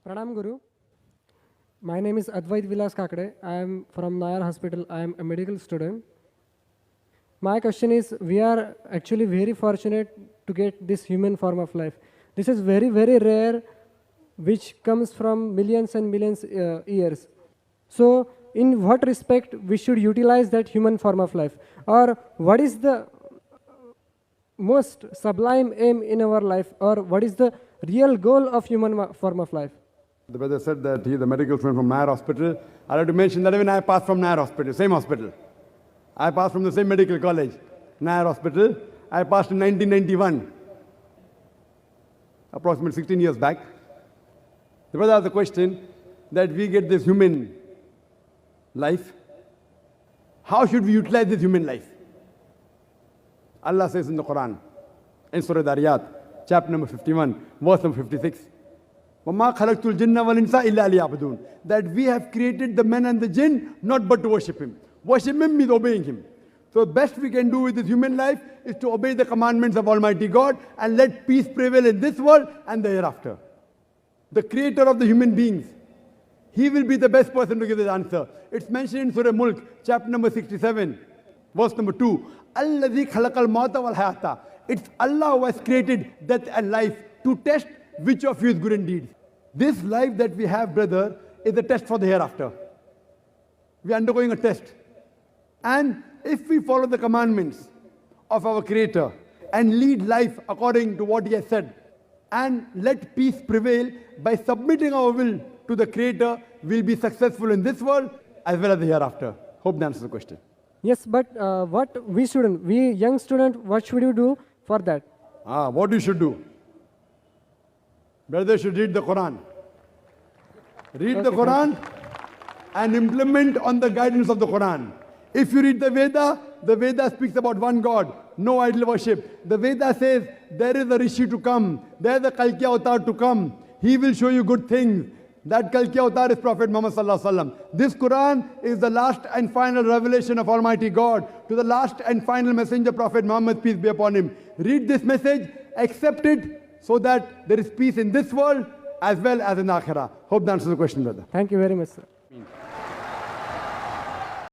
Pranam Guru. My name is Advait Vilas Kakade. I am from Nayar Hospital. I am a medical student. My question is, we are actually very fortunate to get this human form of life. This is very, very rare, which comes from millions and millions years. So, in what respect we should utilize that human form of life? Or what is the most sublime aim in our life? Or what is the real goal of human form of life? The brother said that he is a medical student from Nayar Hospital. I have to mention that even I passed from Nayar Hospital, same hospital. I passed from the same medical college, Nayar Hospital. I passed in 1991, approximately 16 years back. The brother asked the question that we get this human life. How should we utilize this human life? Allah says in the Quran, in Surah Dariyat, chapter number 51, verse number 56, وَمَا خَلَقْتُ الْجِنَّ وَالْإِنسَ إِلَّا لِيَعْبُدُونَ, that we have created the men and the jinn not but to worship Him. Worship Him means obeying Him. So the best we can do with this human life is to obey the commandments of Almighty God and let peace prevail in this world and the hereafter. The creator of the human beings, He will be the best person to give this answer. It's mentioned in Surah Mulk, chapter number 67, verse number 2. الَّذِي خَلَقَ الْمَوْتَ وَالْحَيَاةَ. It's Allah who has created death and life to test which of you is good indeed. This life that we have, brother, is a test for the hereafter. We are undergoing a test. And if we follow the commandments of our Creator and lead life according to what He has said, and let peace prevail by submitting our will to the Creator, we'll be successful in this world as well as the hereafter. Hope that answers the question. Yes, but what we young student, what should you do for that? What you should do? Brother should read the Quran. Read the Quran and implement on the guidance of the Quran. If you read the Veda speaks about one God, no idol worship. The Veda says there is a Rishi to come, there is a Kalki avatar to come. He will show you good things. That Kalki avatar is Prophet Muhammad Sallallahu Alaihi Wasallam. This Quran is the last and final revelation of Almighty God to the last and final messenger, Prophet Muhammad, peace be upon him. Read this message, accept it, so that there is peace in this world as well as in Akhirah. Hope that answers the question, brother. Thank you very much, sir.